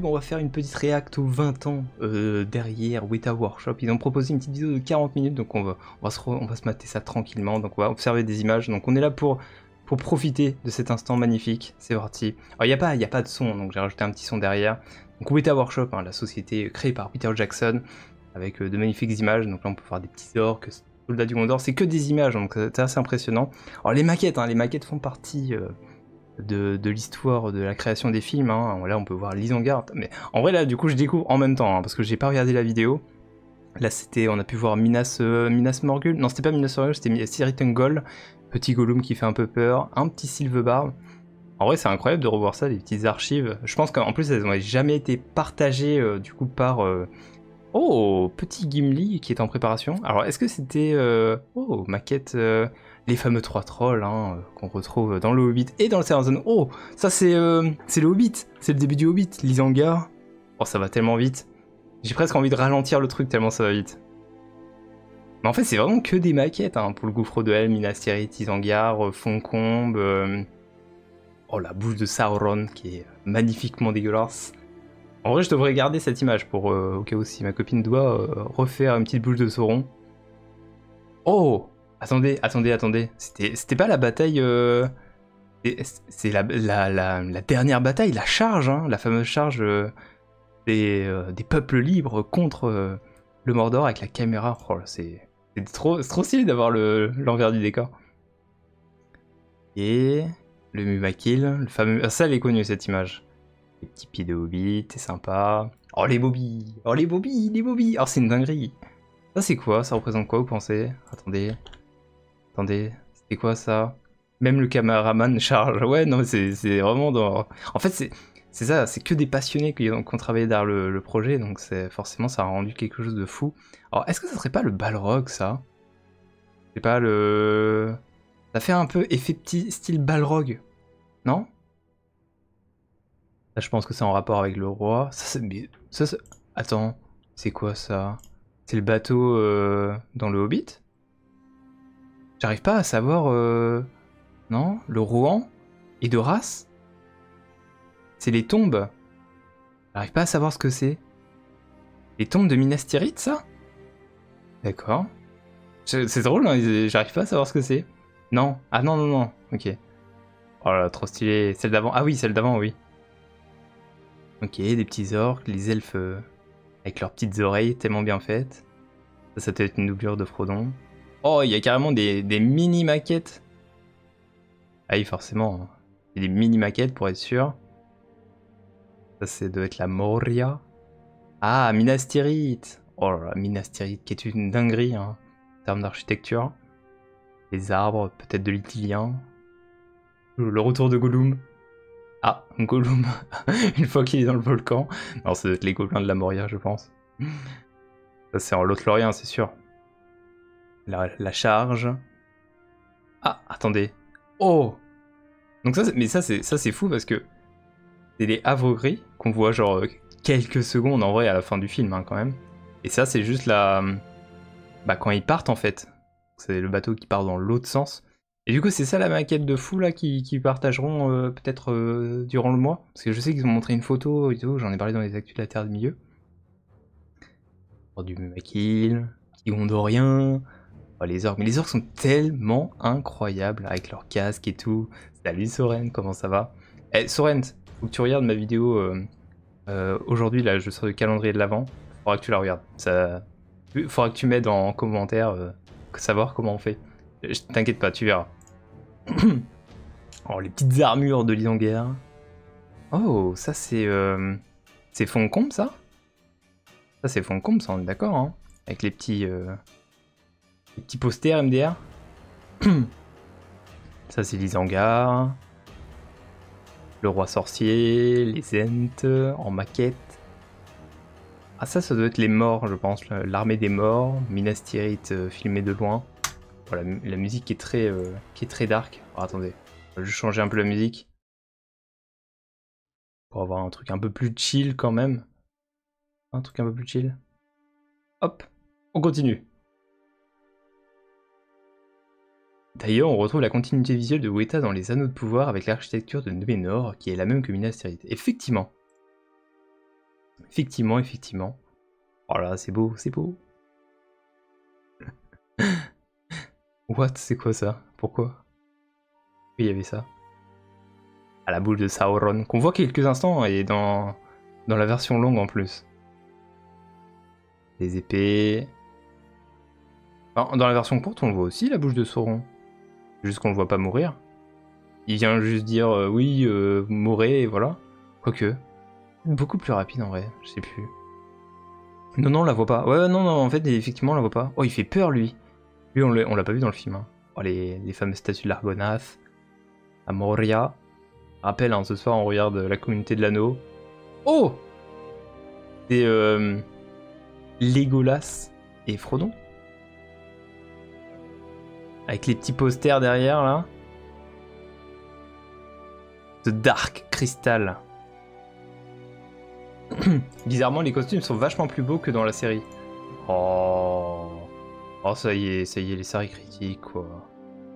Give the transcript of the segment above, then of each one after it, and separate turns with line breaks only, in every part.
pub, on va faire une petite react aux 20 ans derrière Weta Workshop. Ils ont proposé une petite vidéo de 40 minutes, donc on va se mater ça tranquillement. Donc on va observer des images. Donc on est là pour profiter de cet instant magnifique. C'est parti. Alors il n'y a pas de son, donc j'ai rajouté un petit son derrière. Donc Weta Workshop, hein, la société créée par Peter Jackson, avec de magnifiques images. Donc là on peut voir des petits orques, soldats du Gondor. C'est que des images, donc c'est assez impressionnant. Alors les maquettes font partie... de l'histoire de la création des films, hein. Là on peut voir Isengard, mais en vrai là du coup je découvre en même temps, hein, parce que j'ai pas regardé la vidéo. Là on a pu voir Minas Morgul, non c'était pas Minas Morgul, c'était Cirith Ungol, petit Gollum qui fait un peu peur, un petit Sylvebarde. En vrai c'est incroyable de revoir ça, des petites archives. Je pense qu'en plus elles n'ont jamais été partagées du coup par... Oh, petit Gimli qui est en préparation. Alors est-ce que c'était... Oh, maquette... les fameux 3 trolls hein, qu'on retrouve dans le Hobbit et dans le Seigneur des Anneaux. Oh, ça c'est le Hobbit, c'est le début du Hobbit, l'Isengard. Oh, ça va tellement vite. J'ai presque envie de ralentir le truc tellement ça va vite. Mais en fait, c'est vraiment que des maquettes hein, pour le gouffre de Helm, Minas Tirith, Isengard, Foncombe. Oh, la bouche de Sauron qui est magnifiquement dégueulasse. En vrai, je devrais garder cette image pour au cas où si ma copine doit refaire une petite bouche de Sauron. Oh! Attendez. C'était pas la bataille... C'est la dernière bataille, la charge, hein, la fameuse charge des peuples libres contre le Mordor avec la caméra. Oh, c'est trop stylé d'avoir l'envers du décor. Et le Mumakil, le fameux... Ah, ça, elle est connue cette image. Les petits pieds de Hobbit, c'est sympa. Oh les bobbies! Oh les bobbies! Oh c'est une dinguerie! Ça c'est quoi? Ça représente quoi vous pensez? Attendez, c'était quoi ça? Même le caméraman charge. Ouais non mais c'est vraiment dans... En fait c'est ça, c'est que des passionnés qui ont travaillé derrière le projet, donc forcément ça a rendu quelque chose de fou. Alors est-ce que ça serait pas le Balrog ça? C'est pas le... Ça fait un peu effet petit style Balrog, non? Là, je pense que c'est en rapport avec le roi. Attends, c'est quoi ça? C'est le bateau dans le Hobbit? J'arrive pas à savoir... Non? Le Rohan? Et de race? C'est les tombes. J'arrive pas à savoir ce que c'est. Les tombes de Minas Tirith, ça? D'accord. C'est drôle, hein, j'arrive pas à savoir ce que c'est. Non. Ah non. Ok. Oh là, trop stylé. Celle d'avant. Ah oui, celle d'avant, oui. Ok, des petits orques, les elfes avec leurs petites oreilles tellement bien faites. Ça peut être une doublure de Frodon. Oh, il y a carrément des mini-maquettes. Ah oui, forcément. Il y a des mini-maquettes pour être sûr. Ça doit être la Moria. Ah, Minas Tirith. Oh là là, Minas Tirith qui est une dinguerie hein, en termes d'architecture. Les arbres, peut-être de l'Itilien. Le retour de Gollum. Ah, Gollum, une fois qu'il est dans le volcan. Non, ça doit être les gobelins de la Moria, je pense. Ça, c'est en Lothlórien, c'est sûr. La charge. Ah, attendez. Oh! Donc ça, c'est fou parce que c'est les havres gris qu'on voit genre quelques secondes en vrai à la fin du film, hein, quand même. Et ça, c'est juste la... Bah, quand ils partent, en fait. C'est le bateau qui part dans l'autre sens. Et du coup, c'est ça la maquette de fou là qui partageront peut-être durant le mois. Parce que je sais qu'ils ont montré une photo et tout, j'en ai parlé dans les actus de la Terre du Milieu. Oh, du Mumakil, petit Gondorien, oh, les orques. Mais les orques sont tellement incroyables avec leur casque et tout. Salut Soren, comment ça va? Eh Soren, faut que tu regardes ma vidéo aujourd'hui, là, je serai le calendrier de l'Avent. Faudra que tu la regardes. Faudra que tu m'aides en commentaire savoir comment on fait. T'inquiète pas, tu verras. Oh, les petites armures de l'Isengard. Oh, ça c'est... C'est Foncombe, ça? Ça c'est Foncombe, ça on est d'accord, hein? Avec les petits posters MDR. Ça c'est l'Isengard. Le roi sorcier, les Ents en maquette. Ah ça doit être les morts, je pense. L'armée des morts, Minas Tirith filmé de loin. Voilà, la musique qui est très dark. Alors, attendez, je vais juste changer un peu la musique. Pour avoir un truc un peu plus chill quand même. Un truc un peu plus chill. Hop, on continue. D'ailleurs, on retrouve la continuité visuelle de Weta dans les Anneaux de Pouvoir avec l'architecture de Númenor qui est la même que Minas Tirith. Effectivement. Effectivement, effectivement. Oh là, c'est beau, c'est beau. What? C'est quoi ça? Pourquoi? Oui, il y avait ça. À la boule de Sauron, qu'on voit quelques instants et dans la version longue en plus. Les épées. Enfin, dans la version courte, on le voit aussi, la bouche de Sauron. Juste qu'on le voit pas mourir. Il vient juste dire oui, vous mourrez et voilà. Quoique. Beaucoup plus rapide en vrai, je sais plus. Non, non, on la voit pas. Ouais, non, non, en fait, effectivement, on la voit pas. Oh, il fait peur lui. Lui, on l'a pas vu dans le film. Hein. Oh, les fameuses statues de l'Argonath. À Moria. Rappel, hein, ce soir, on regarde la communauté de l'anneau. Oh! C'est Legolas et Frodon. Avec les petits posters derrière, là. The Dark Crystal. Bizarrement, les costumes sont vachement plus beaux que dans la série. Oh, oh ça y est, les séries critiques, quoi.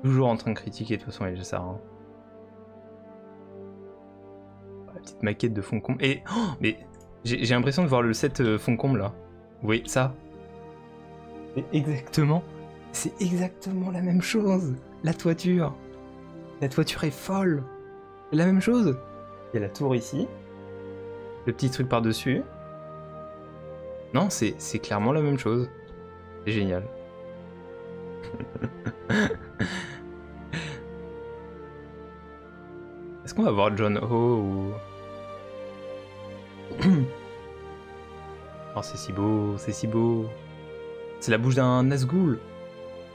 Toujours en train de critiquer, de toute façon, il y a ça. Hein. La petite maquette de Foncombe. Et, oh, mais j'ai l'impression de voir le set Foncombe, là. Vous voyez ça? C'est exactement la même chose. La toiture est folle. C'est la même chose. Il y a la tour ici. Le petit truc par-dessus. Non, c'est clairement la même chose. C'est génial. Est-ce qu'on va voir John Ho ou... Oh, c'est si beau, c'est si beau. C'est la bouche d'un Nazgûl.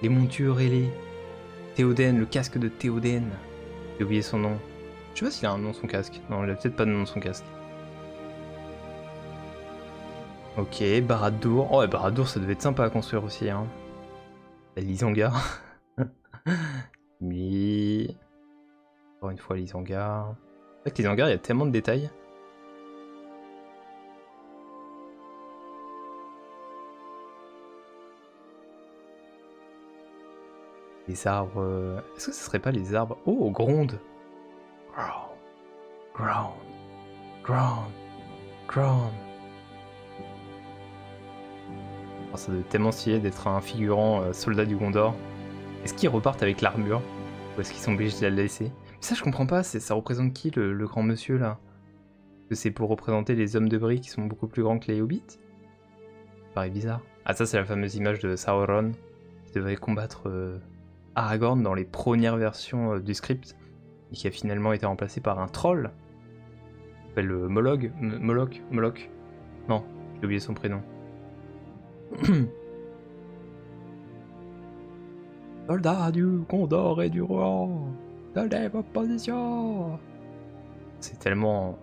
Les montures ailées. Théoden, le casque de Théoden. J'ai oublié son nom. Je sais pas s'il a un nom son casque. Non, il a peut-être pas de nom son casque. Ok, Barad-dûr. Oh, Barad-dûr, ça devait être sympa à construire aussi. Hein. La Lysangar. Oui. Encore une fois, Lysangar. C'est vrai que Lysangar, il y a tellement de détails. Les arbres... Est-ce que ce serait pas les arbres... Oh, Gronde. Ground. Oh, ça doit être tellement stylé d'être un figurant soldat du Gondor. Est-ce qu'ils repartent avec l'armure? Ou est-ce qu'ils sont obligés de la laisser? Mais ça, je comprends pas. Ça représente qui, le grand monsieur, là? Est-ce que c'est pour représenter les hommes de bris qui sont beaucoup plus grands que les hobbits? Ça paraît bizarre. Ah, ça, c'est la fameuse image de Sauron qui devait combattre Aragorn dans les premières versions du script et qui a finalement été remplacé par un troll. Il s'appelle Moloch. Non, j'ai oublié son prénom. Soldats du Gondor et du roi, tenez vos positions. C'est tellement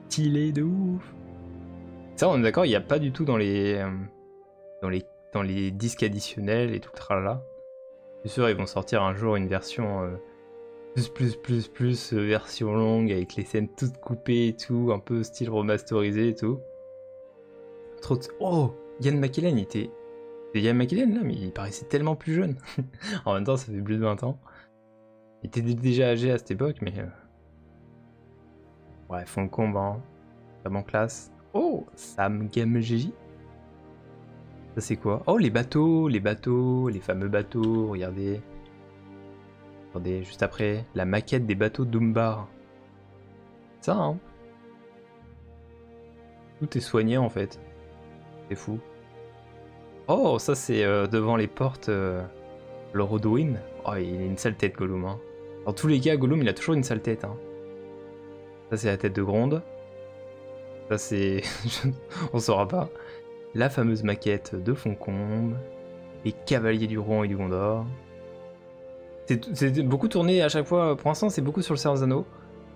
stylé de ouf. Ça, on est d'accord, il n'y a pas du tout dans les disques additionnels et tout le tralala. Je suis sûr, ils vont sortir un jour une version plus version longue avec les scènes toutes coupées et tout, un peu style remasterisé et tout. Trop de... Oh, Ian McKellen, c'est Ian McKellen là, mais il paraissait tellement plus jeune. En même temps, ça fait plus de 20 ans. Il était déjà âgé à cette époque, mais... Ouais, Foncombe, hein. Vraiment classe. Oh, Sam Gamgee. Ça c'est quoi? Oh, les bateaux, les fameux bateaux, regardez. Regardez, juste après, la maquette des bateaux d'Umbar. Ça, hein. Tout est soigné en fait. C'est fou. Oh, ça c'est devant les portes le Rodwin. Oh, il a une sale tête, Gollum. Hein. Dans tous les cas, Gollum, il a toujours une sale tête. Hein. Ça c'est la tête de Gronde. Ça c'est... On saura pas. La fameuse maquette de Foncombe. Les cavaliers du Rohan et du Gondor. C'est beaucoup tourné à chaque fois. Pour l'instant, c'est beaucoup sur le Seigneur des Anneaux.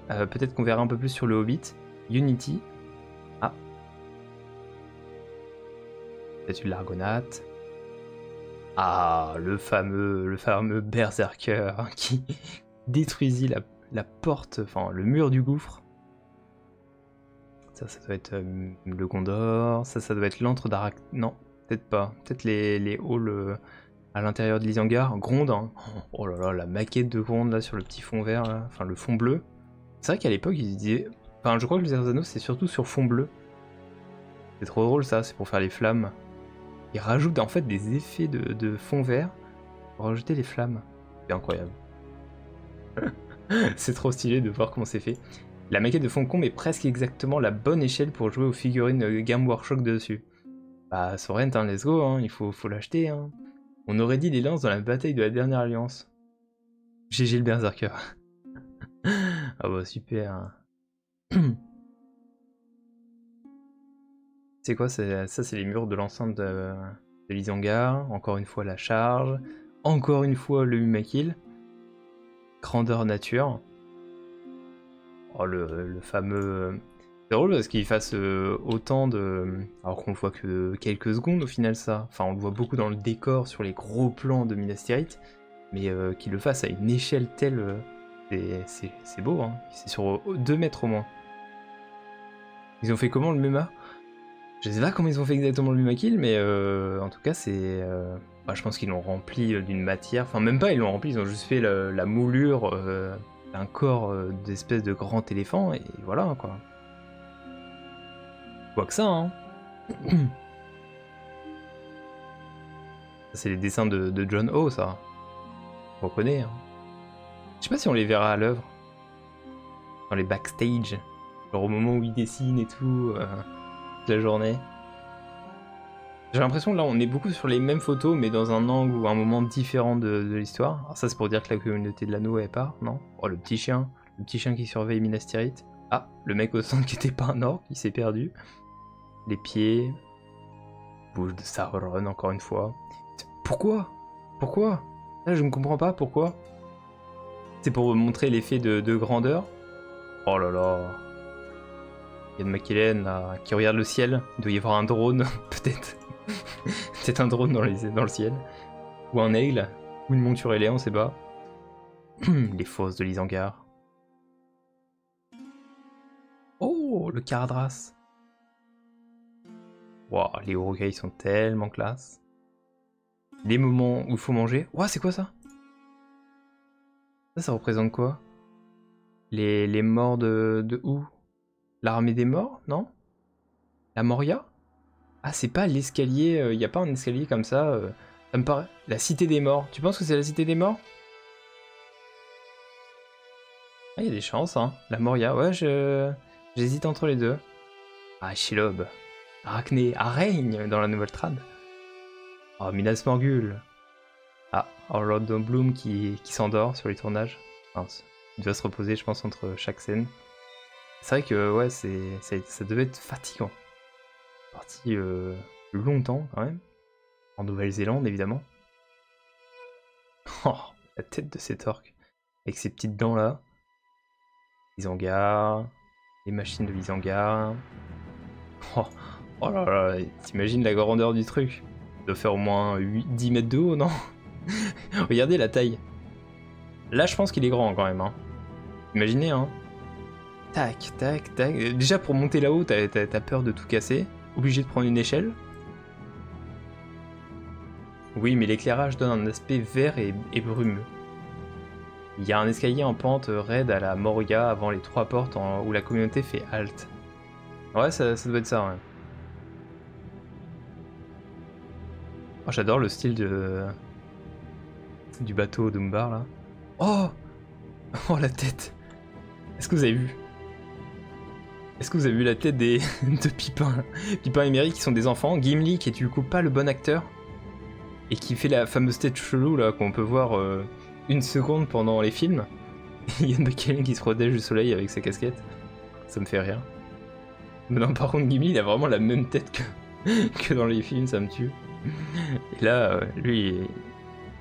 Peut-être qu'on verra un peu plus sur le Hobbit. Unity. Ah. Statue de l'Argonath. Ah, le fameux berserker qui détruisit la porte, enfin le mur du gouffre. Ça doit être le Gondor. Ça doit être l'antre d'Arak... Non, peut-être pas. Peut-être les halls à l'intérieur de l'Isengard. Gronde, hein. Oh là là, la maquette de Gronde là sur le petit fond vert, là. Enfin le fond bleu. C'est vrai qu'à l'époque ils disaient... Enfin je crois que les Anneaux c'est surtout sur fond bleu. C'est trop drôle ça, c'est pour faire les flammes. Ils rajoutent en fait des effets de fond vert pour rajouter les flammes. C'est incroyable. C'est trop stylé de voir comment c'est fait. La maquette de Funcom est presque exactement la bonne échelle pour jouer aux figurines Game Workshop dessus. Bah, Sorrent, hein, let's go, hein, il faut l'acheter. Hein. On aurait dit les lances dans la bataille de la dernière alliance. GG le berserker. Ah bah super. C'est quoi ça? C'est les murs de l'enceinte de l'Isengard. Encore une fois la charge. Encore une fois le Humakil. Grandeur nature. Oh le fameux... C'est drôle parce qu'il fasse autant de... Alors qu'on le voit que quelques secondes au final ça. Enfin on le voit beaucoup dans le décor sur les gros plans de Minas Tirith. Mais qu'il le fasse à une échelle telle... c'est beau, hein. C'est sur 2 mètres au moins. Ils ont fait comment le Mema? Je sais pas comment ils ont fait exactement le Humakil, mais en tout cas c'est... Bah, je pense qu'ils l'ont rempli d'une matière. Enfin même pas ils l'ont rempli, ils ont juste fait la moulure d'un corps d'espèce de grand éléphant et voilà quoi. Quoi que ça, hein. C'est les dessins de John Ho, ça. On reconnaît, hein. Je sais pas si on les verra à l'œuvre. Dans les backstage. Genre au moment où il dessine et tout. Toute la journée. J'ai l'impression que là on est beaucoup sur les mêmes photos mais dans un angle ou un moment différent de l'histoire. Alors ça c'est pour dire que la communauté de l'anneau est part, non? Oh le petit chien qui surveille Minas Tirith. Ah, le mec au centre qui était pas un orc, il s'est perdu. Les pieds. Bouche de Sauron encore une fois. Pourquoi? Pourquoi? Là je ne comprends pas pourquoi. C'est pour montrer l'effet de grandeur. Oh là là. Il y a de McKellen là, qui regarde le ciel. Il doit y avoir un drone, peut-être. Peut-être un drone dans le ciel. Ou un aigle. Ou une monture ailée, on sait pas. Les fosses de l'Isengard. Oh, le Caradras. Wow, les Urukai sont tellement classe. Les moments où il faut manger. Ouah, c'est quoi ça? Ça représente quoi? Les morts de où? L'armée des morts, non? La Moria? Ah, c'est pas l'escalier, y a pas un escalier comme ça, ça me paraît... La cité des morts, tu penses que c'est la cité des morts? Ah, y a des chances, hein. La Moria, ouais, j'hésite entre les deux. Ah, Shelob. Arachné, Araigne dans la nouvelle trad. Oh, Minas Morgul. Ah, Orlando Bloom qui s'endort sur les tournages. Mince. Il doit se reposer, je pense, entre chaque scène. C'est vrai que, ouais, ça devait être fatigant. Parti longtemps, quand même. En Nouvelle-Zélande, évidemment. Oh, la tête de cet orc. Avec ses petites dents, là. Isengard. Les machines de l'Isengard. Oh, oh là là, t'imagines la grandeur du truc? Il doit faire au moins 10 mètres de haut, non? Regardez la taille. Là, je pense qu'il est grand, quand même, hein. Imaginez, hein. Tac, tac, tac. Déjà, pour monter là-haut, t'as peur de tout casser. Obligé de prendre une échelle. Oui, mais l'éclairage donne un aspect vert et brumeux. Il y a un escalier en pente raide à la Moria avant les 3 portes où la communauté fait halte. Ouais, ça doit être ça, ouais. Oh, j'adore le style du bateau d'Umbar, là. Oh! Oh, la tête! Est-ce que vous avez vu? Est-ce que vous avez vu la tête de Pipin? Pipin et Merry qui sont des enfants. Gimli qui est du coup pas le bon acteur. Et qui fait la fameuse tête chelou là qu'on peut voir une seconde pendant les films. Ian McKellen qui se protège du soleil avec sa casquette. Ça me fait rire. Mais non, par contre, Gimli il a vraiment la même tête que dans les films, ça me tue. Et là, lui,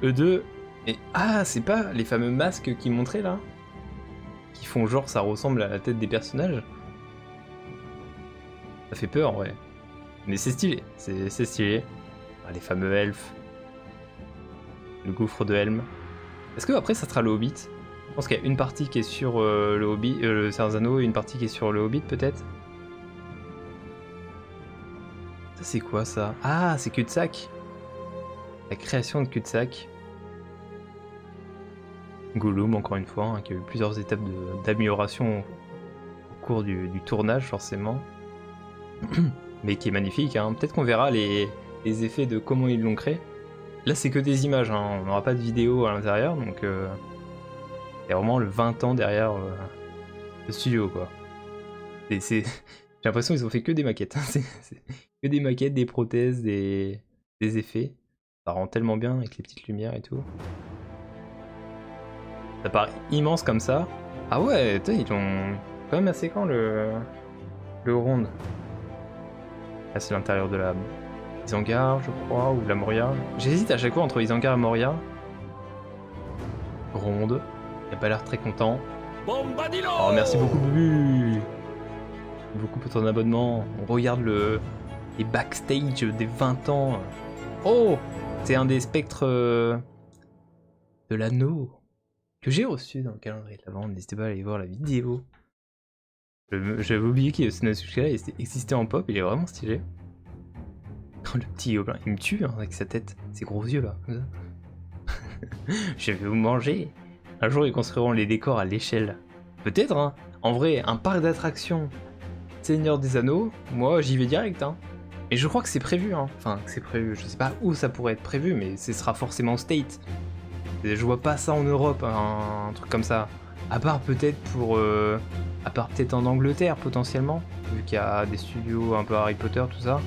eux deux. Et ah, c'est pas les fameux masques qu'ils montraient là? Qui font genre ça ressemble à la tête des personnages? Ça fait peur, ouais. Mais c'est stylé, c'est stylé. Ah, les fameux elfes. Le gouffre de Helm. Est-ce que après ça sera le Hobbit? Je pense qu'il y a une partie qui est sur le Hobbit, le Seigneur des Anneaux et une partie qui est sur le Hobbit peut-être. Ça c'est quoi ça? Ah, c'est cul-de-sac. La création de cul-de-sac. Gollum encore une fois, hein, qui a eu plusieurs étapes d'amélioration au cours du tournage forcément. mais qui est magnifique. Hein. Peut-être qu'on verra les effets de comment ils l'ont créé. Là, c'est que des images, hein. On n'aura pas de vidéo à l'intérieur, donc c'est vraiment le 20 ans derrière le studio, quoi. J'ai l'impression qu'ils ont fait que des maquettes. Hein. C'est que des maquettes, des prothèses, des effets. Ça rend tellement bien avec les petites lumières et tout. Ça paraît immense comme ça. Ah ouais, ils ont quand même assez grand le ronde. Là, c'est l'intérieur de la Isengard, je crois, ou de la Moria. J'hésite à chaque fois entre Isengard et Moria. Ronde. Il a pas l'air très content. Oh, merci beaucoup, Bubu. Beaucoup pour ton abonnement. On regarde les backstage des 20 ans. Oh, c'est un des spectres de l'anneau que j'ai reçu dans le calendrier de la vente. N'hésitez pas à aller voir la vidéo. J'avais oublié qu'il existait en pop, il est vraiment stylé. Le petit gobelin, il me tue hein, avec sa tête, ses gros yeux là, comme ça. Je vais vous manger. Un jour ils construiront les décors à l'échelle. Peut-être, hein. En vrai, un parc d'attractions Seigneur des Anneaux, moi j'y vais direct. Hein. Et je crois que c'est prévu, hein. Enfin, c'est prévu, je sais pas où ça pourrait être prévu, mais ce sera forcément State. Je vois pas ça en Europe, un truc comme ça. À part peut-être en Angleterre potentiellement, vu qu'il y a des studios un peu Harry Potter, tout ça.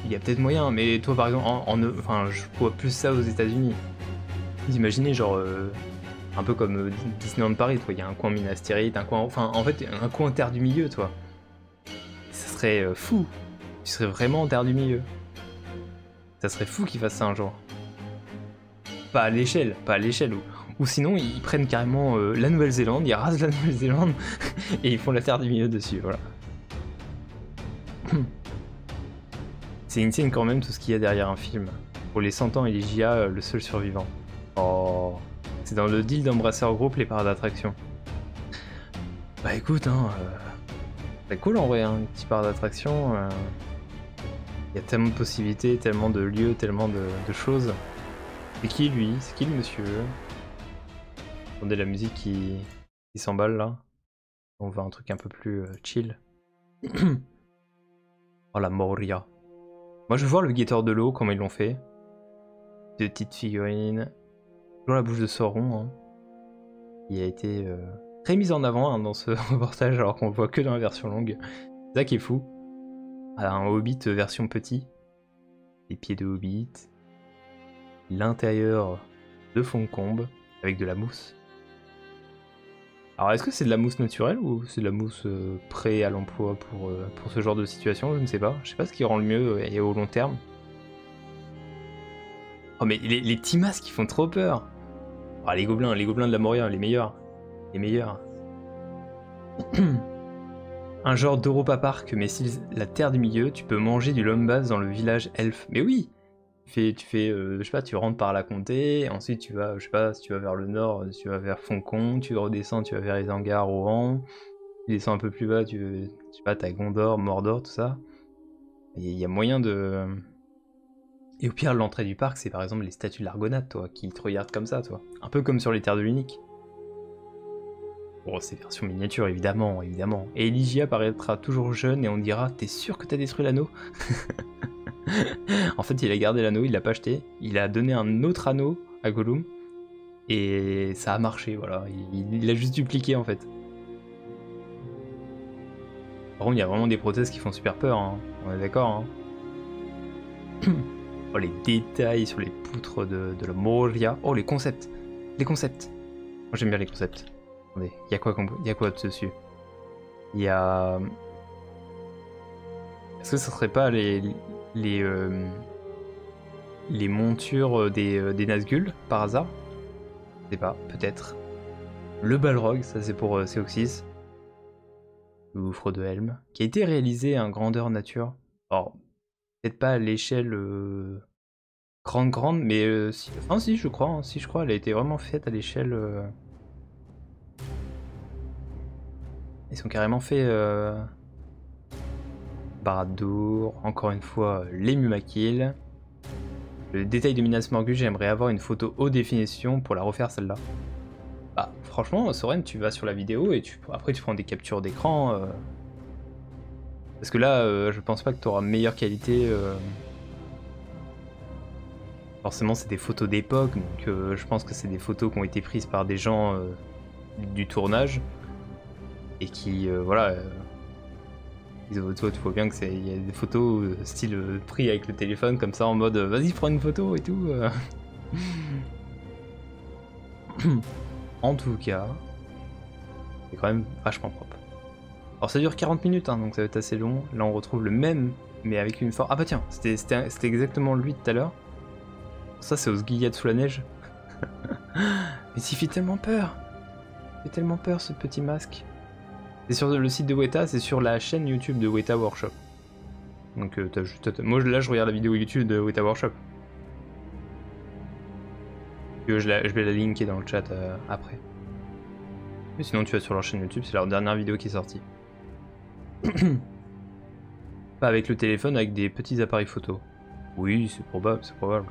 Il y a peut-être moyen, mais toi par exemple, enfin, je vois plus ça aux États-Unis. Vous imaginez genre un peu comme Disneyland Paris, toi, il y a un coin Minas Tirith, un coin, enfin en fait un coin Terre du Milieu, toi. Ça serait fou. Tu serais vraiment en Terre du Milieu. Ça serait fou qu'ils fassent ça un jour. Pas à l'échelle, ou sinon ils prennent carrément la Nouvelle-Zélande, ils rasent la Nouvelle-Zélande et ils font la Terre du Milieu dessus, voilà. C'est insane quand même tout ce qu'il y a derrière un film. Pour les 100 ans et les JA, le seul survivant. Oh, c'est dans le deal d'Embracer Group les parcs d'attraction. Bah écoute, hein, c'est cool en vrai, hein, un petit parc d'attraction. Il y a tellement de possibilités, tellement de lieux, tellement de choses. C'est qui lui? C'est qui le monsieur? Attendez la musique qui s'emballe là. On veut un truc un peu plus chill. Oh la Moria. Moi je veux voir le guetteur de l'eau, comment ils l'ont fait. Deux petites figurines. Toujours la bouche de Sauron. Hein. Il a été très mise en avant hein, dans ce reportage alors qu'on le voit que dans la version longue. C'est ça qui est fou. Un Hobbit version petit. Les pieds de Hobbit. L'intérieur de Foncombe avec de la mousse. Alors est-ce que c'est de la mousse naturelle ou c'est de la mousse prêt à l'emploi pour ce genre de situation? Je ne sais pas. Je sais pas ce qui rend le mieux et au long terme. Oh mais les petits masques ils font trop peur. Oh, les gobelins de la Moria, les meilleurs. Les meilleurs. Un genre d'Europa Park, mais si la Terre du Milieu, tu peux manger du lambaz dans le village elfe. Mais oui! Tu fais je sais pas, tu rentres par la comté, ensuite tu vas, je sais pas, si tu vas vers le nord, tu vas vers Foncombe, tu redescends, tu vas vers Isengard, Rohan, tu descends un peu plus bas, je sais pas, t'as Gondor, Mordor, tout ça. Il y a moyen de... Et au pire, l'entrée du parc, c'est par exemple les statues de l'Argonaute, toi, qui te regardent comme ça, toi. Un peu comme sur les Terres de l'Unique. Bon, c'est version miniature, évidemment, évidemment. Et Elygia paraîtra toujours jeune et on dira, t'es sûr que t'as détruit l'anneau? En fait, il a gardé l'anneau, il l'a pas acheté. Il a donné un autre anneau à Gollum. Et ça a marché, voilà. Il l'a juste dupliqué, en fait. Par contre, il y a vraiment des prothèses qui font super peur, hein. On est d'accord, hein. Oh, les détails sur les poutres de la Moria. Oh, les concepts. Les concepts. Moi, j'aime bien les concepts. Attendez, il y a quoi dessus? Il y a... Est-ce que ce serait pas les montures des Nazgûl, par hasard? Je sais pas, peut-être. Le Balrog, ça c'est pour Seoxys. Le gouffre de Helm, qui a été réalisé en grandeur nature. Alors, peut-être pas à l'échelle grande, mais si, enfin si je crois, elle a été vraiment faite à l'échelle... Ils sont carrément fait... Barad-dûr, encore une fois, les Mumakil. Le détail de Minas Morgul, j'aimerais avoir une photo haute définition pour la refaire celle-là. Bah franchement, Soren, tu vas sur la vidéo et après tu prends des captures d'écran. Parce que là, je pense pas que tu auras meilleure qualité. Forcément, c'est des photos d'époque, donc je pense que c'est des photos qui ont été prises par des gens du tournage. Et qui, voilà. Tu vois bien que il y a des photos style pris avec le téléphone, comme ça, en mode vas-y, prends une photo et tout. En tout cas, c'est quand même vachement propre. Alors ça dure 40 minutes, hein, donc ça va être assez long. Là on retrouve le même, mais avec une forme... Ah bah tiens, c'était exactement lui tout à l'heure. Ça c'est Osgiliath sous la neige. Mais il fait tellement peur. Il fait tellement peur ce petit masque. C'est sur le site de Weta, c'est sur la chaîne YouTube de Weta Workshop. Donc moi là je regarde la vidéo YouTube de Weta Workshop. Je vais la linker dans le chat après. Mais sinon tu vas sur leur chaîne YouTube, c'est leur dernière vidéo qui est sortie. Pas avec le téléphone, avec des petits appareils photo. Oui, c'est probable, c'est probable.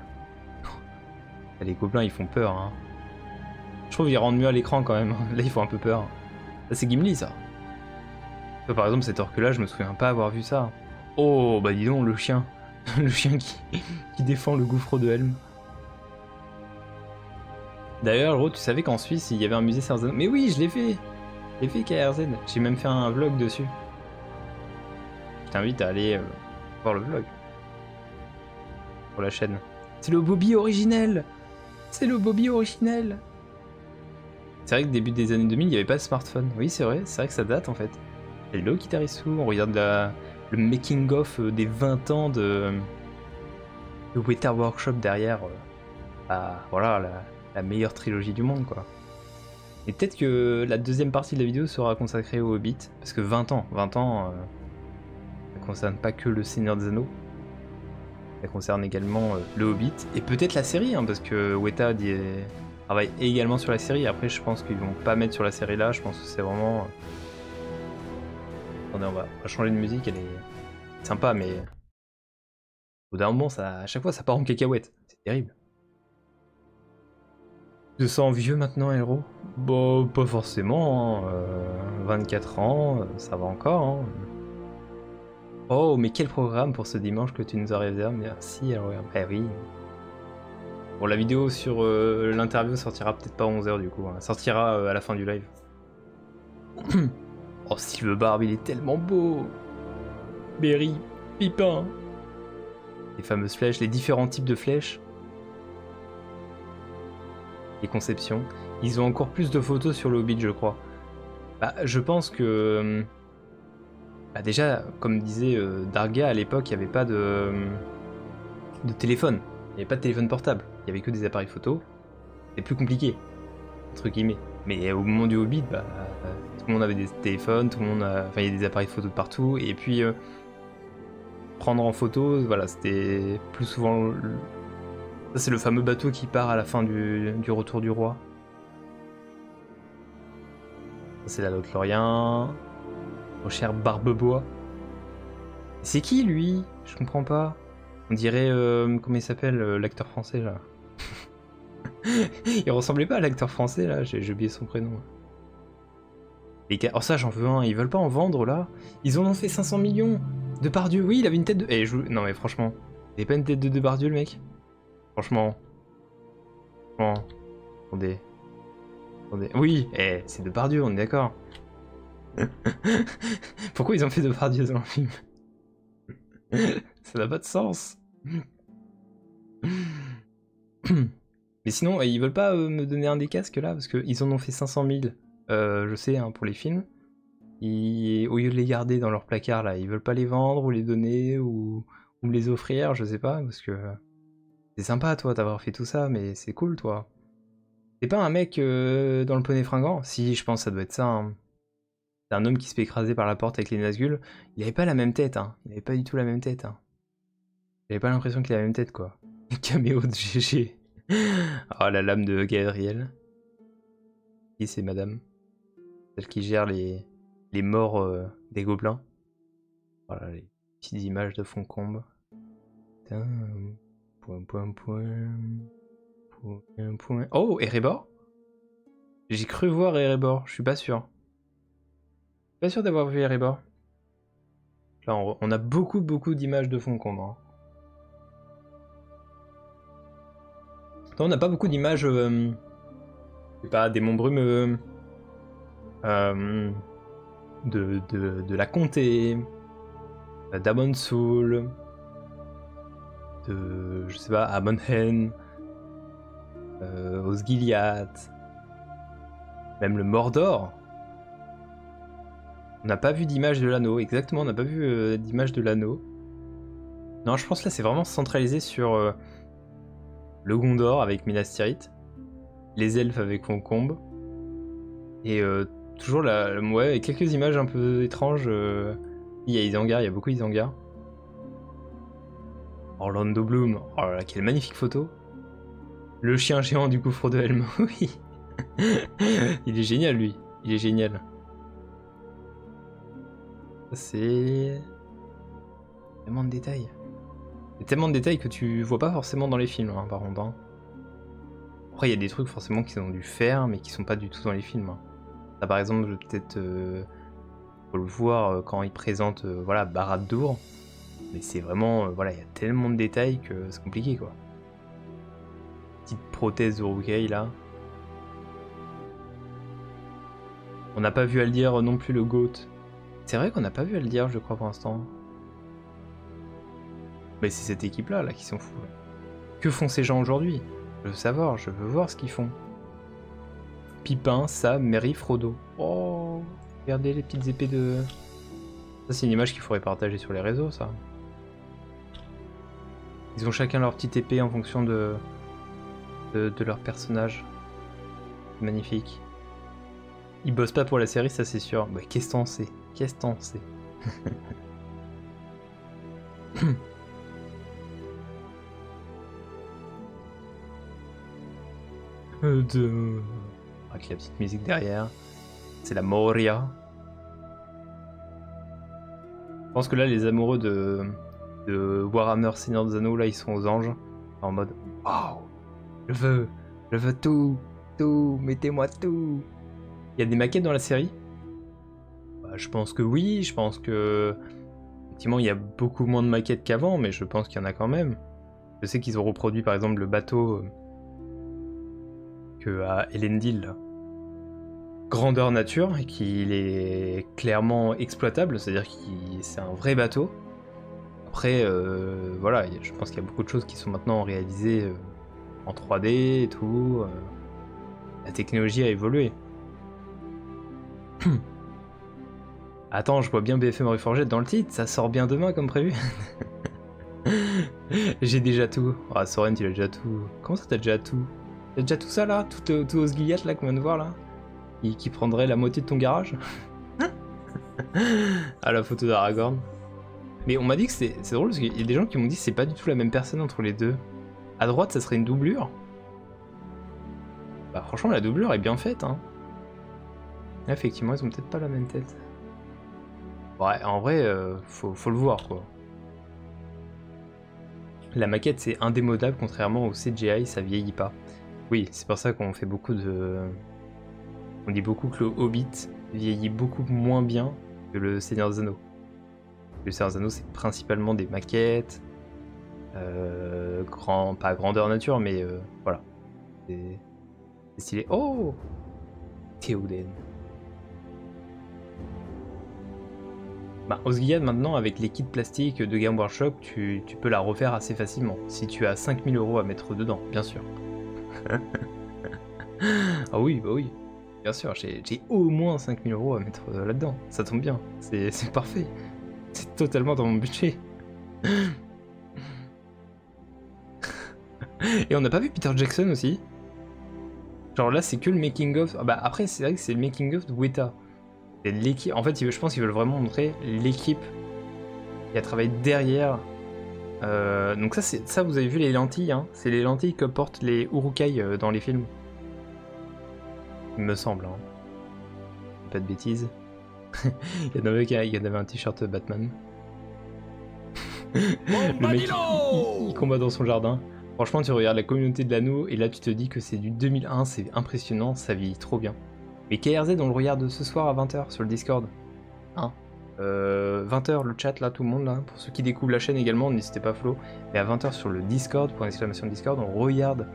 Les gobelins ils font peur, hein. Je trouve qu'ils rendent mieux à l'écran quand même. Là ils font un peu peur. Là c'est Gimli ça. Par exemple cet orque là, je me souviens pas avoir vu ça. Oh bah dis donc le chien. Le chien qui défend le gouffre de Helm. D'ailleurs gros, tu savais qu'en Suisse il y avait un musée Seigneur des Anneaux. Mais oui, je l'ai fait. J'ai fait KRZ. J'ai même fait un vlog dessus. Je t'invite à aller voir le vlog. Pour la chaîne. C'est le Bobby originel. C'est le Bobby originel. C'est vrai que début des années 2000, il n'y avait pas de smartphone. Oui, c'est vrai que ça date en fait. Hello Kitarisu, on regarde le making-of des 20 ans de Weta Workshop derrière. Voilà, la meilleure trilogie du monde, quoi. Et peut-être que la deuxième partie de la vidéo sera consacrée au Hobbit, parce que 20 ans, ça concerne pas que le Seigneur des Anneaux. Ça concerne également le Hobbit, et peut-être la série, hein, parce que Weta travaille également sur la série. Après, je pense qu'ils vont pas mettre sur la série là, je pense que c'est vraiment... Attendez, on va changer de musique, elle est sympa, mais... Au bout d'un moment, à chaque fois, ça part en cacahuète. C'est terrible. Tu te sens vieux maintenant, héros? Bon, pas forcément, hein. 24 ans, ça va encore, hein. Oh, mais quel programme pour ce dimanche que tu nous as réservé? Merci, alors, eh oui. Bon, la vidéo sur l'interview sortira peut-être pas à 11h du coup, hein. Sortira à la fin du live. Oh, Sylve Barbe, il est tellement beau! Berry, Pipin! Les fameuses flèches, les différents types de flèches. Les conceptions. Ils ont encore plus de photos sur le Hobbit, je crois. Bah, je pense que... Bah déjà, comme disait Darga, à l'époque, il n'y avait pas de téléphone. Il n'y avait pas de téléphone portable. Il n'y avait que des appareils photo. C'est plus compliqué, entre guillemets. Mais au moment du Hobbit, bah, tout le monde avait des téléphones, tout le monde enfin, il y a des appareils photo de partout. Et puis, prendre en photo, voilà, c'était plus souvent... Ça, c'est le fameux bateau qui part à la fin du Retour du Roi. Ça, c'est la Lothlorien. Mon cher Barbebois. C'est qui, lui? Je comprends pas. On dirait... comment il s'appelle, l'acteur français, là? Il ressemblait pas à l'acteur français, là. J'ai oublié son prénom. Oh, ça, j'en veux un. Ils veulent pas en vendre, là? Ils en ont fait 500 millions. Depardieu, oui, il avait une tête de... Non, mais franchement. Il avait pas une tête de Depardieu, le mec? Franchement. Attendez. Oui, c'est Depardieu, on est d'accord. Pourquoi ils ont fait Depardieu dans le film? Ça n'a pas de sens. Mais sinon, ils veulent pas me donner un des casques là, parce qu'ils en ont fait 500 000, je sais, hein, pour les films. Au lieu de les garder dans leur placard là, ils veulent pas les vendre ou les donner ou me les offrir, je sais pas, parce que c'est sympa toi d'avoir fait tout ça, mais c'est cool toi. T'es pas un mec dans le poney fringant? Si, je pense que ça doit être ça. Hein. C'est un homme qui se fait écraser par la porte avec les Nazgûl. Il avait pas la même tête, hein. Il avait pas du tout la même tête, hein. J'avais pas l'impression qu'il avait la même tête, quoi. Caméo de GG. Oh, la lame de Galadriel. Qui c'est, madame? Celle qui gère les morts des gobelins. Voilà, les petites images de Foncombe. Point. Oh, Erebor? J'ai cru voir Erebor, je suis pas sûr. Pas sûr d'avoir vu Erebor. Là, on a beaucoup d'images de fond qu'on a. On n'a pas beaucoup d'images, je sais pas, des monts brumeux, de la comté, d'Amon Soul, de, je sais pas, Amonhen, Osgiliath, même le Mordor. On n'a pas vu d'image de l'anneau, exactement, on n'a pas vu d'image de l'anneau. Non, je pense que là c'est vraiment centralisé sur le Gondor avec Minas Tirith, les elfes avec Montcomb, et toujours ouais, quelques images un peu étranges. Il y a Isengard, il y a beaucoup Isengard. Orlando Bloom, oh là là, quelle magnifique photo. Le chien géant du gouffre de Helm, oui. Il est génial lui, il est génial. C'est tellement de détails. Il y a tellement de détails que tu vois pas forcément dans les films, hein, par contre. Hein. Après, il y a des trucs forcément qu'ils ont dû faire, mais qui sont pas du tout dans les films. Hein. Là, par exemple, je vais peut-être faut le voir quand ils présentent voilà, Barad-dûr. Mais c'est vraiment, voilà, il y a tellement de détails que c'est compliqué, quoi. Petite prothèse de Uruk-hai, là. On n'a pas vu Haldir non plus, le Goat. C'est vrai qu'on n'a pas vu Haldir, je crois, pour l'instant. Mais c'est cette équipe-là, là, qui s'en fout. Que font ces gens aujourd'hui? Je veux savoir, je veux voir ce qu'ils font. Pipin, Sam, Merry, Frodo. Oh, regardez les petites épées de... Ça, c'est une image qu'il faudrait partager sur les réseaux, ça. Ils ont chacun leur petite épée en fonction de leur personnage. Magnifique. Ils bossent pas pour la série, ça c'est sûr. Bah, qu'est-ce que t'en sais? Qu'est-ce que t'en sais? Avec la petite musique derrière. C'est la Moria. Je pense que là, les amoureux de Warhammer Seigneur des Anneaux, là, ils sont aux anges. En mode, waouh, je veux tout, mettez-moi tout. Il y a des maquettes dans la série? Bah, je pense que oui, je pense que... Effectivement, il y a beaucoup moins de maquettes qu'avant, mais je pense qu'il y en a quand même. Je sais qu'ils ont reproduit, par exemple, le bateau à Elendil, là. Grandeur nature, et qu'il est clairement exploitable, c'est-à-dire que c'est un vrai bateau. Après, voilà, je pense qu'il y a beaucoup de choses qui sont maintenant réalisées en 3D et tout. La technologie a évolué. Attends, je vois bien BFM Reforged dans le titre, ça sort bien demain comme prévu. J'ai déjà tout. Ah, Soren, tu as déjà tout. Comment ça, t'as déjà tout? T'as déjà tout ça là? Tout Osgiliath là qu'on vient de voir là? Qui prendrait la moitié de ton garage? Ah, la photo d'Aragorn. Mais on m'a dit que c'est drôle parce qu'il y a des gens qui m'ont dit que c'est pas du tout la même personne entre les deux. À droite, ça serait une doublure. Bah, franchement, la doublure est bien faite, hein. Là, effectivement, ils ont peut-être pas la même tête. Ouais, en vrai, faut le voir, quoi. La maquette, c'est indémodable, contrairement au CGI, ça vieillit pas. Oui, c'est pour ça qu'on fait beaucoup de... On dit beaucoup que le Hobbit vieillit beaucoup moins bien que le Seigneur des Anneaux. Le Seigneur des Anneaux, c'est principalement des maquettes, pas grandeur nature, mais voilà. C'est stylé. Oh, Théoden. Bah, Osgiliath, maintenant, avec les kits plastiques de Game Workshop, tu peux la refaire assez facilement. Si tu as 5000 € à mettre dedans, bien sûr. Ah oui, bah oui. Bien sûr, j'ai au moins 5000 € à mettre là-dedans. Ça tombe bien, c'est parfait. C'est totalement dans mon budget. Et on n'a pas vu Peter Jackson aussi? Genre là, c'est que le making-of. Ah bah après, c'est vrai que c'est le making-of de Weta. C'est l'équipe. En fait, je pense qu'ils veulent vraiment montrer l'équipe qui a travaillé derrière. Donc ça, vous avez vu les lentilles, hein. C'est les lentilles que portent les Uruk-hai dans les films. Il me semble, hein. Pas de bêtises. Il y en avait un t-shirt Batman. Le mec, il combat dans son jardin. Franchement, tu regardes la communauté de l'anneau et là tu te dis que c'est du 2001, c'est impressionnant, ça vit trop bien. Mais KRZ, on le regarde ce soir à 20h sur le Discord. Hein? 20h le chat là, tout le monde là. Pour ceux qui découvrent la chaîne également, n'hésitez pas à follow. Et à 20h sur le Discord, pour l'exclamation Discord, on regarde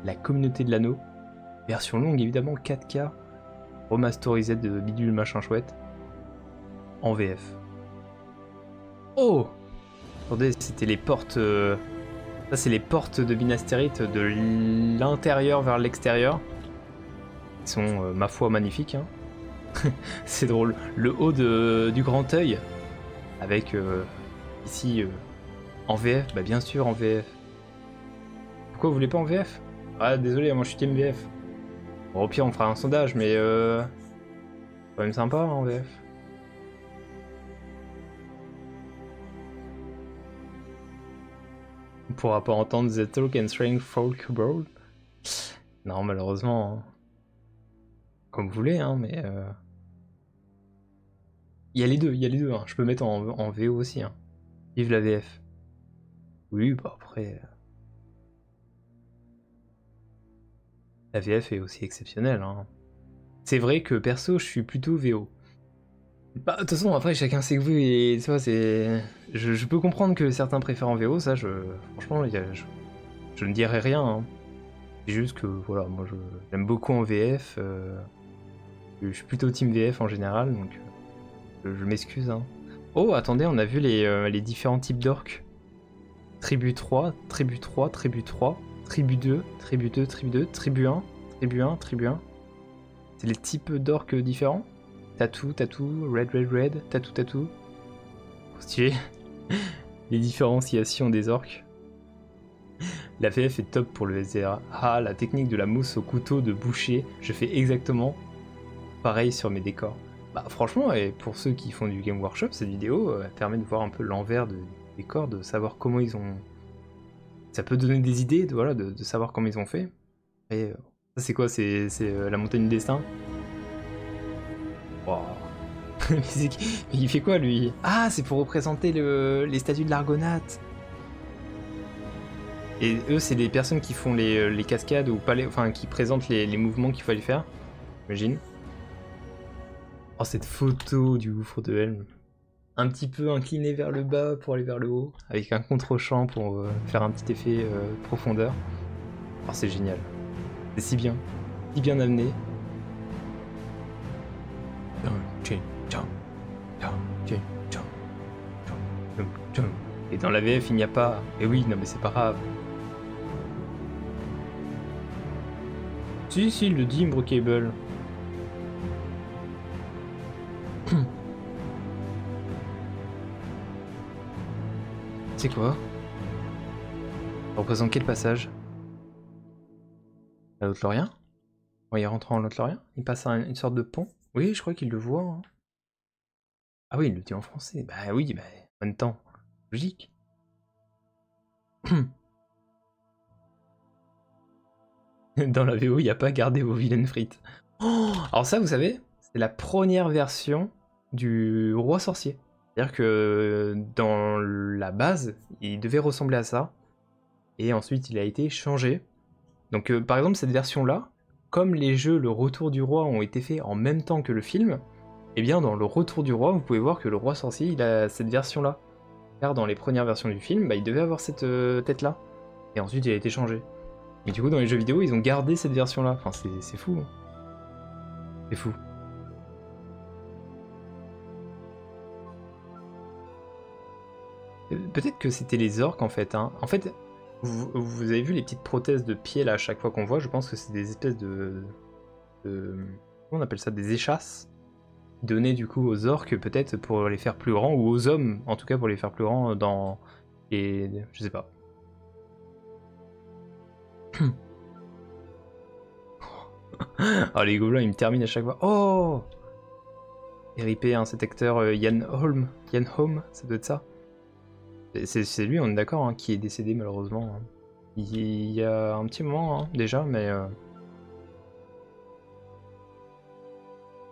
la communauté de l'anneau. Version longue évidemment, 4K, remasterisée de bidule machin chouette. En VF. Oh! Attendez, c'était les portes... Ça c'est les portes de Minas Tirith de l'intérieur vers l'extérieur. Ils sont, ma foi, magnifiques. Hein. C'est drôle. Le haut du grand œil, avec ici en VF, bah bien sûr en VF. Pourquoi vous voulez pas en VF? Ah désolé, moi je suis team VF. Bon, au pire on fera un sondage, mais quand même sympa hein, en VF. On pourra pas entendre The Talk and String Folk Brawl. Non malheureusement. Hein. Comme vous voulez, hein, mais... Il y a les deux, hein. Je peux mettre en VO aussi. Hein. Vive la VF. Oui, bah après... La VF est aussi exceptionnelle. Hein. C'est vrai que perso, je suis plutôt VO. Bah, de toute façon, après, chacun ses goûts et tu vois, c'est... Je peux comprendre que certains préfèrent en VO, ça, franchement, je ne dirais rien. Hein. C'est juste que, voilà, moi, j'aime beaucoup en VF. Je suis plutôt team VF en général, donc je m'excuse. Hein. Oh, attendez, on a vu les différents types d'orques. Tribu 3, tribu 3, tribu 3, tribu 2, tribu 2, tribu 2, tribu 1, tribu 1, tribu 1. C'est les types d'orques différents. Tatou, tatou, red, red, red, tatou, tatou. Stylé. Les différenciations des orques. La VF est top pour le SDR. Ah, la technique de la mousse au couteau de boucher. Je fais exactement pareil sur mes décors. Bah franchement, et pour ceux qui font du Game Workshop, cette vidéo permet de voir un peu l'envers des décors, de savoir comment ils ont... Ça peut donner des idées, voilà, de savoir comment ils ont fait. Et ça c'est quoi? C'est la montagne du destin? Wow. Il fait quoi lui? Ah, c'est pour représenter les statues de l'Argonaute. Et eux, c'est les personnes qui font les cascades ou pas enfin qui présentent les mouvements qu'il fallait faire. J'imagine. Oh, cette photo du gouffre de Helm. Un petit peu incliné vers le bas pour aller vers le haut, avec un contre-champ pour faire un petit effet profondeur. Oh, c'est génial. C'est si bien amené. Et dans la VF, il n'y a pas... Et oui, non mais c'est pas grave. Si, il le dit, Imbrocable. C'est quoi? Ça représente quel passage? La Lothlórien? Bon, il rentre en Lothlórien? Il passe à une sorte de pont? Oui, je crois qu'il le voit. Hein. Ah oui, il le dit en français. Bah oui, bah, en même temps. Logique. Dans la VO, il n'y a pas gardé vos vilaines frites. Oh, alors ça, vous savez, c'est la première version du roi sorcier. C'est-à-dire que dans la base, il devait ressembler à ça. Et ensuite, il a été changé. Donc par exemple, cette version-là, comme les jeux Le Retour du Roi ont été faits en même temps que le film, eh bien dans Le Retour du Roi, vous pouvez voir que le roi sorcier, il a cette version-là. Car dans les premières versions du film, bah, il devait avoir cette tête-là. Et ensuite, il a été changé. Mais du coup, dans les jeux vidéo, ils ont gardé cette version-là. Enfin, c'est fou. Hein. C'est fou. Peut-être que c'était les orques, en fait. Hein. En fait, vous avez vu les petites prothèses de pied, là, à chaque fois qu'on voit. Je pense que c'est des espèces de... Comment on appelle ça? Des échasses données, du coup, aux orques, peut-être, pour les faire plus grands. Ou aux hommes, en tout cas, pour les faire plus grands dans... Et... Je sais pas. Oh, les gobelins, ils me terminent à chaque fois. Oh! RIP, hein, cet acteur Ian Holm. Ian Holm, ça doit être ça. C'est lui, on est d'accord, hein, qui est décédé malheureusement. Hein. Il y a un petit moment hein, déjà, mais...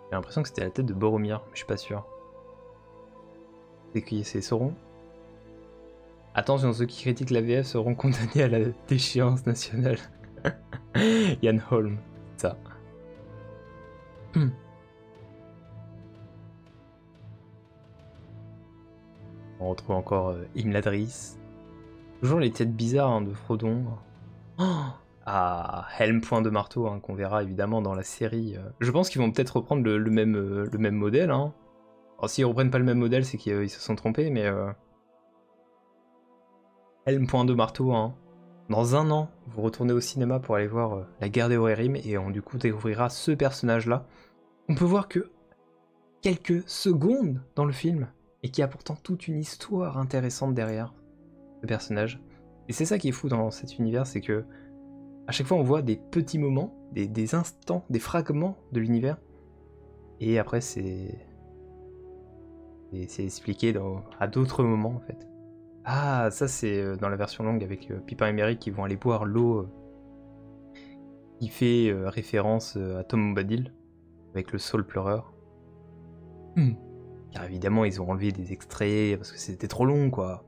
J'ai l'impression que c'était la tête de Boromir, mais je suis pas sûr. C'est Sauron. Attention, ceux qui critiquent la VF seront condamnés à la déchéance nationale. Ian Holm, ça. On retrouve encore Imladris. Toujours les têtes bizarres hein, de Frodon. Oh ah, Helm point de marteau, hein, qu'on verra évidemment dans la série. Je pense qu'ils vont peut-être reprendre le même modèle. Hein. Alors s'ils reprennent pas le même modèle, c'est qu'ils se sont trompés, mais... Helm point de marteau, hein. Dans un an, vous retournez au cinéma pour aller voir La Guerre des Rohirrim, et on du coup découvrira ce personnage-là. On peut voir que quelques secondes dans le film, et qui a pourtant toute une histoire intéressante derrière ce personnage. Et c'est ça qui est fou dans cet univers, c'est que à chaque fois on voit des petits moments, des instants, des fragments de l'univers, et après c'est expliqué à d'autres moments en fait. Ah, ça c'est dans la version longue avec Pippin et Merry qui vont aller boire l'eau qui fait référence à Tom Bombadil avec le saule pleureur. Car évidemment ils ont enlevé des extraits parce que c'était trop long quoi.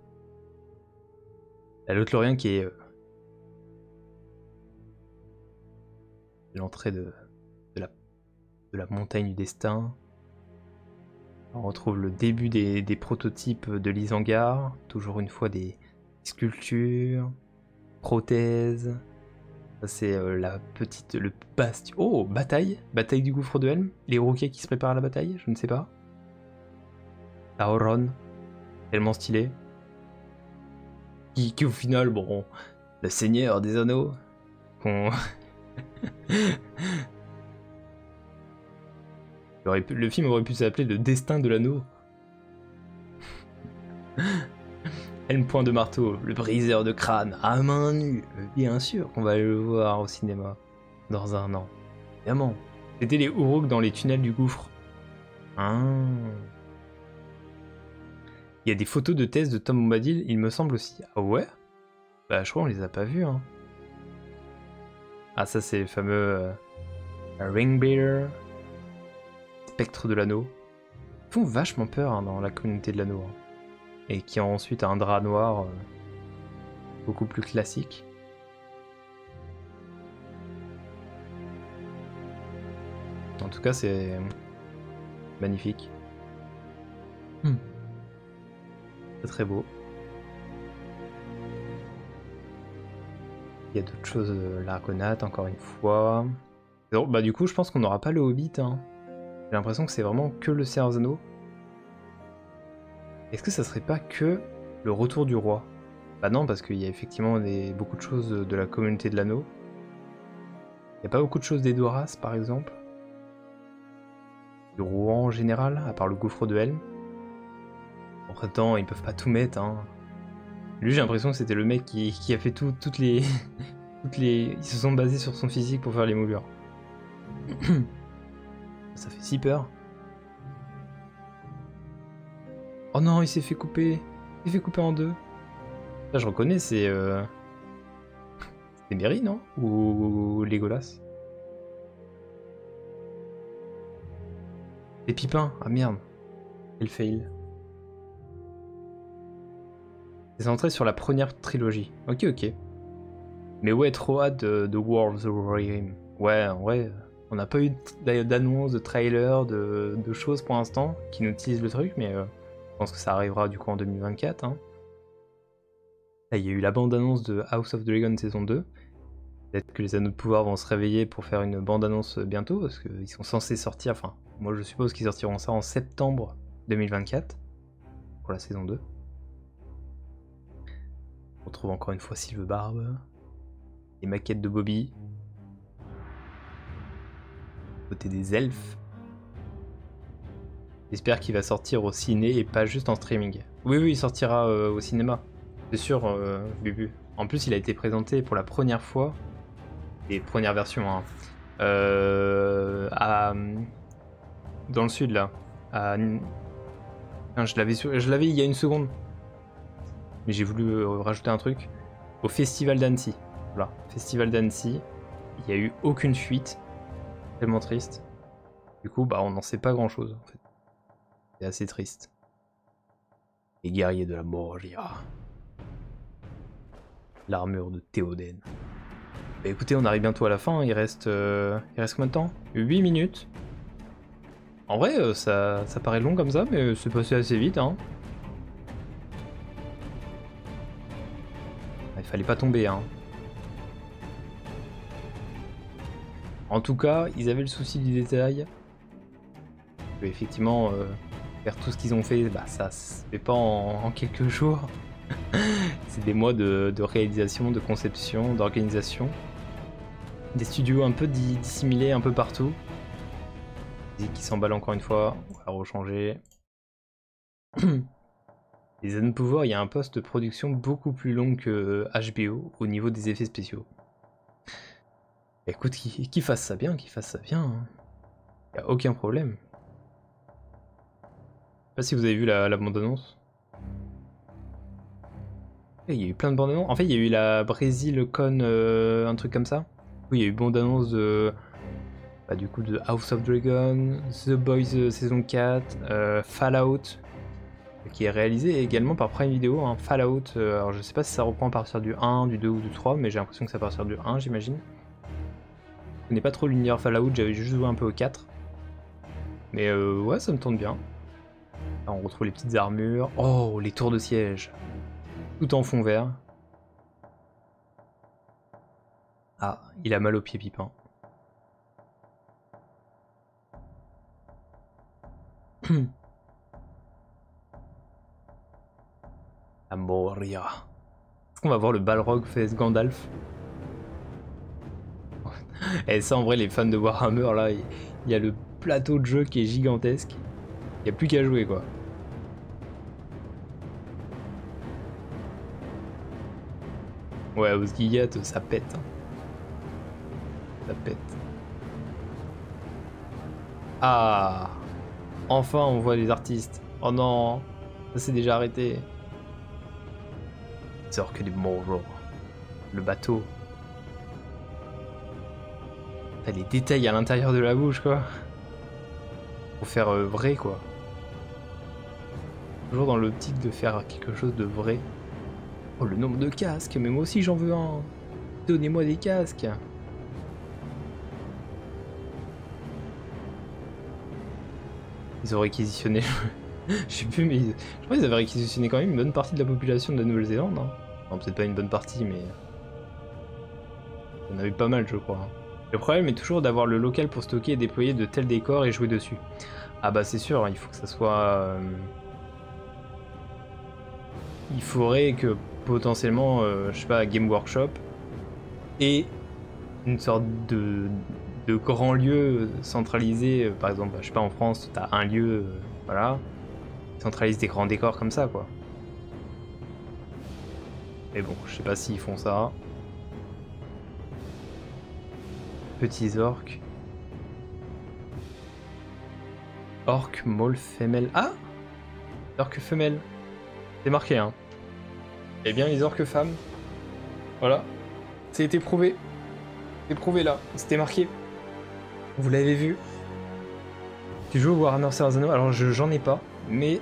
La Lothlórien qui est l'entrée de la montagne du destin. On retrouve le début des prototypes de l'Isengard, toujours une fois des sculptures, prothèses. Ça c'est le bastion. Oh, bataille du gouffre de Helm. Les Urukai qui se préparent à la bataille, je ne sais pas. Sauron, tellement stylé. Qui au final, bon, le Seigneur des Anneaux, qu'on... Le film aurait pu s'appeler Le Destin de l'Anneau. Helm point de marteau, le briseur de crâne, à main nue. Bien sûr qu'on va aller le voir au cinéma dans un an. Évidemment. C'était les Uruk dans les tunnels du gouffre. Ah. Il y a des photos de thèse de Tom Bombadil, il me semble aussi. Ah ouais? Bah je crois qu'on les a pas vus. Hein. Ah ça c'est le fameux Ringbearer. Spectre de l'anneau. Ils font vachement peur hein, dans la communauté de l'anneau. Hein. Et qui ont ensuite un drap noir beaucoup plus classique. En tout cas, c'est magnifique. C'est très beau. Il y a d'autres choses, l'Argonath, encore une fois. Donc, bah, du coup, je pense qu'on n'aura pas le Hobbit. Hein. J'ai l'impression que c'est vraiment que le Seigneur des Anneaux. Est-ce que ça serait pas que le retour du roi? Bah non, parce qu'il y a effectivement beaucoup de choses de la communauté de l'anneau. Il n'y a pas beaucoup de choses d'Edoras, par exemple. Du Rohan en général, à part le gouffre de Helm. En temps, ils peuvent pas tout mettre. Hein. Lui, j'ai l'impression que c'était le mec qui a fait toutes les... Ils se sont basés sur son physique pour faire les moulures. Ça fait si peur. Oh non, il s'est fait couper. Il s'est fait couper en deux. Là, je reconnais, c'est... C'est Merry, non? Ou Legolas? Et Pippin. Ah merde. Quel fail. C'est entré sur la première trilogie. Ok, ok. Mais ouais, trop hâte de War of the Rohirrim. Ouais, en vrai, on n'a pas eu d'annonce, de trailer, de choses pour l'instant qui nous teasent le truc, mais je pense que ça arrivera du coup en 2024. Hein. Là, il y a eu la bande-annonce de House of the Dragon saison 2. Peut-être que les Anneaux de Pouvoir vont se réveiller pour faire une bande-annonce bientôt, parce qu'ils sont censés sortir, enfin, moi je suppose qu'ils sortiront ça en septembre 2024, pour la saison 2. On retrouve encore une fois Sylvebarbe. Les maquettes de Bobby. Côté des elfes. J'espère qu'il va sortir au ciné et pas juste en streaming. Oui, il sortira au cinéma. C'est sûr, Bubu. En plus, il a été présenté pour la première fois, les premières versions, hein, dans le sud, là. Je l'avais il y a une seconde. Mais j'ai voulu rajouter un truc. Au Festival d'Annecy. Voilà, Festival d'Annecy. Il n'y a eu aucune fuite. Tellement triste. Du coup, bah, on n'en sait pas grand-chose, en fait. C'est assez triste. Les guerriers de la Borgia. L'armure de Théoden. Bah écoutez, on arrive bientôt à la fin. Il reste combien de temps? 8 minutes. En vrai, ça paraît long comme ça, mais c'est passé assez vite, hein. fallait pas tomber, hein. En tout cas, ils avaient le souci du détail. Effectivement, faire tout ce qu'ils ont fait, bah, ça se fait pas en quelques jours. C'est des mois de réalisation, de conception, d'organisation. Des studios un peu dissimulés un peu partout. Qui s'emballe encore une fois, on va rechanger. Les Unpower, il y a un post-production beaucoup plus long que HBO au niveau des effets spéciaux. Écoute, qu'il fasse ça bien, qu'il fasse ça bien. Hein. Y a aucun problème. Je sais pas si vous avez vu la bande-annonce. Il y a eu plein de bandes-annonces. En fait, il y a eu la BrésilCon, un truc comme ça. Oui, il y a eu bande-annonce de... Bah, du coup, de House of Dragon, The Boys saison 4, Fallout, qui est réalisé également par Prime Video. Hein. Fallout, alors je sais pas si ça reprend à partir du 1, du 2 ou du 3, mais j'ai l'impression que c'est à partir du 1, j'imagine. Je connais pas trop l'univers Fallout, j'avais juste joué un peu au 4. Mais ouais, ça me tente bien. Là, on retrouve les petites armures. Oh, les tours de siège. Tout en fond vert. Ah, il a mal au pied, Pipin. Amoria. Est-ce qu'on va voir le Balrog face Gandalf? Et ça, en vrai, les fans de Warhammer, là, il y a le plateau de jeu qui est gigantesque. Il n'y a plus qu'à jouer, quoi. Ouais, Osgiliath, ça pète. Hein. Ça pète. Ah! Enfin, on voit les artistes. Oh non! Ça s'est déjà arrêté. Sort que du Moro. Le bateau. T'as les détails à l'intérieur de la bouche, quoi. Pour faire vrai, quoi. Toujours dans l'optique de faire quelque chose de vrai. Oh, le nombre de casques, mais moi aussi j'en veux un. Donnez-moi des casques. Ils ont réquisitionné. Je sais plus, mais je crois qu'ils avaient réquisitionné quand même une bonne partie de la population de la Nouvelle-Zélande. Hein. Non, peut-être pas une bonne partie, mais. Il y en avait pas mal, je crois. Le problème est toujours d'avoir le local pour stocker et déployer de tels décors et jouer dessus. Ah bah c'est sûr, il faut que ça soit... Il faudrait que potentiellement, je sais pas, Game Workshop ait une sorte de grand lieu centralisé. Par exemple, je sais pas, en France, t'as un lieu, voilà, centralise des grands décors comme ça, quoi. Mais bon, je sais pas s'ils font ça. Petits orques. Orque, mâle, femelle. Ah! Orque femelle. C'est marqué, hein. Eh bien, les orques femmes. Voilà. C'est été prouvé. C'est prouvé là. C'était marqué. Vous l'avez vu. Tu joues au Warhammer Serrazano? Alors, j'en ai pas. Mais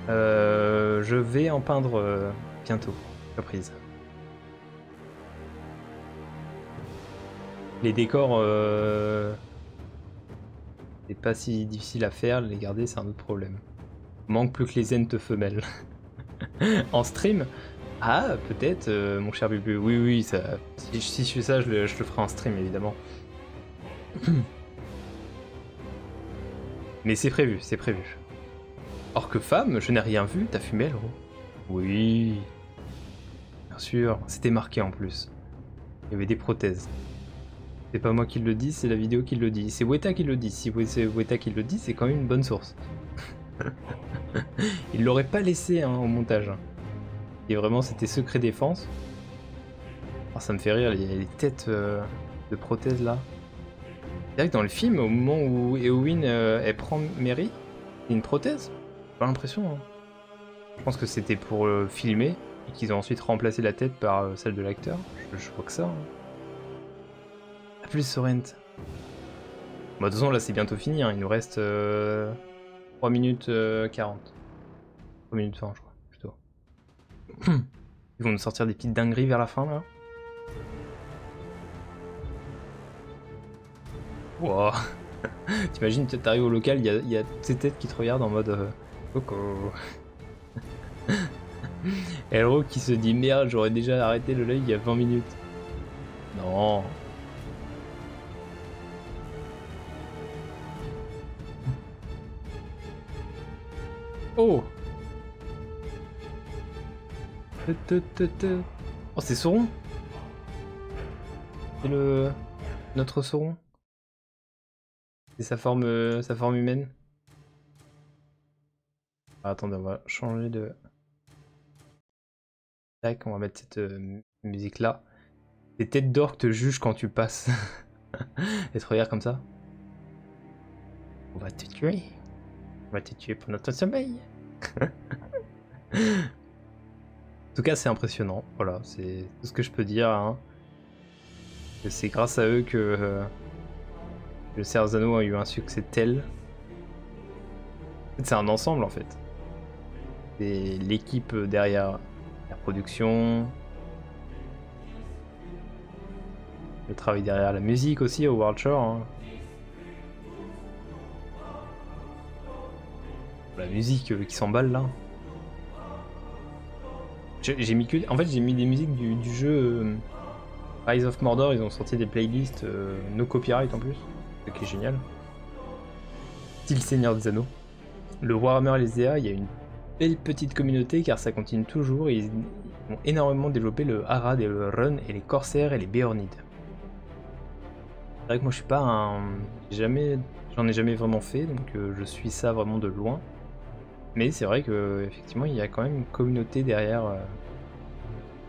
je vais en peindre bientôt. Surprise. Les décors, c'est pas si difficile à faire, les garder c'est un autre problème. Manque plus que les entes femelles. En stream? Ah, peut-être, mon cher Bubu. Oui, oui, ça, si je fais ça, je le ferai en stream, évidemment. Mais c'est prévu, c'est prévu. Or que femme, je n'ai rien vu, t'as fumé, gros? Oui. Bien sûr, c'était marqué en plus. Il y avait des prothèses. C'est pas moi qui le dis, c'est la vidéo qui le dit. C'est Weta qui le dit. Si c'est Weta qui le dit, c'est quand même une bonne source. Il l'aurait pas laissé hein, au montage. Et vraiment, c'était secret défense. Oh, ça me fait rire, les têtes de prothèses là. C'est vrai que dans le film, au moment où Eowyn elle prend Merry, il y a une prothèse. J'ai pas l'impression. Hein. Je pense que c'était pour filmer et qu'ils ont ensuite remplacé la tête par celle de l'acteur. Je vois que ça. Hein. A plus Sorrent. Bon, de toute façon, là, c'est bientôt fini. Hein. Il nous reste 3 minutes 40. 3 minutes 20, je crois, plutôt. Ils vont nous sortir des petites dingueries vers la fin, là. Wow. T'imagines, t'arrives au local, il y a ces têtes qui te regardent en mode... Coco. Elro qui se dit merde, j'aurais déjà arrêté le live il y a 20 minutes. Non. Oh. Oh, c'est Sauron. C'est notre Sauron. C'est sa forme humaine. Ah, attendez, on va changer de... Tac, on va mettre cette musique là. Les têtes d'or te jugent quand tu passes. Et te regarde comme ça. On va te tuer. On va te tuer pour notre sommeil. En tout cas, c'est impressionnant. Voilà, c'est tout ce que je peux dire. Hein. C'est grâce à eux que le Seigneur des Anneaux a eu un succès tel. En fait, c'est un ensemble en fait. C'est l'équipe derrière la production, le travail derrière la musique aussi au World Shore. Hein. La musique qui s'emballe là. J'ai mis que... En fait, j'ai mis des musiques du jeu Rise of Mordor. Ils ont sorti des playlists no copyright en plus, ce qui est génial. Style Seigneur des Anneaux. Le Warhammer LSDA, il y a une belle petite communauté car ça continue toujours. Ils ont énormément développé le Harad et le Run et les Corsaires et les Béornides. C'est vrai que moi je suis pas un... J'en ai jamais vraiment fait, donc je suis ça vraiment de loin. Mais c'est vrai que effectivement il y a quand même une communauté derrière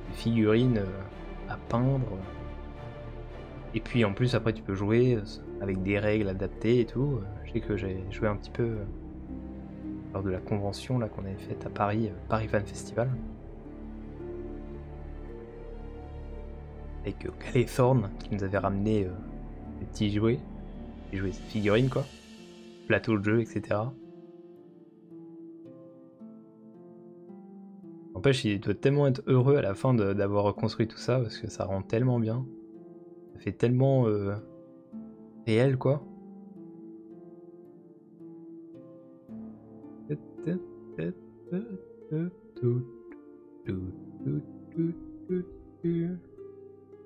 des figurines à peindre. Et puis en plus après tu peux jouer avec des règles adaptées et tout. Je sais que j'ai joué un petit peu lors de la convention là qu'on avait faite à Paris, Paris Fan Festival. Avec Calais-Thorne qui nous avait ramené des petits jouets. Des jouets figurines quoi. Plateau de jeu, etc. N'empêche, il doit tellement être heureux à la fin d'avoir reconstruit tout ça parce que ça rend tellement bien. Ça fait tellement réel quoi.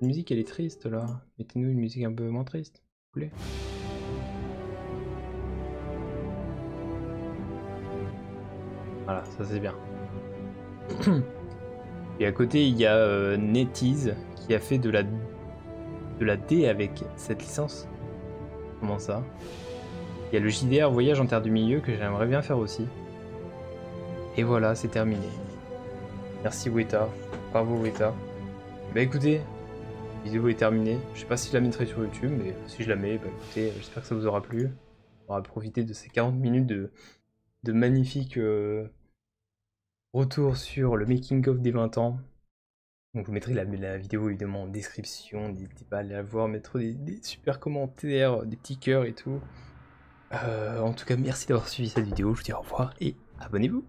La musique elle est triste là. Mettez-nous une musique un peu moins triste, s'il vous plaît. Voilà, ça c'est bien. Et à côté il y a NetEase qui a fait de la D avec cette licence. Comment ça? Il y a le JDR Voyage en Terre du Milieu que j'aimerais bien faire aussi. Et voilà, c'est terminé. Merci Weta. Bravo Weta. Bah écoutez, la vidéo est terminée. Je sais pas si je la mettrai sur YouTube, mais si je la mets, bah écoutez, j'espère que ça vous aura plu. On aura profité de ces 40 minutes de magnifiques retours sur le making of des 20 ans. Donc vous mettrez la vidéo évidemment en description, n'hésitez pas à aller la voir, mettre des super commentaires, des petits cœurs et tout. En tout cas, merci d'avoir suivi cette vidéo, je vous dis au revoir et abonnez-vous.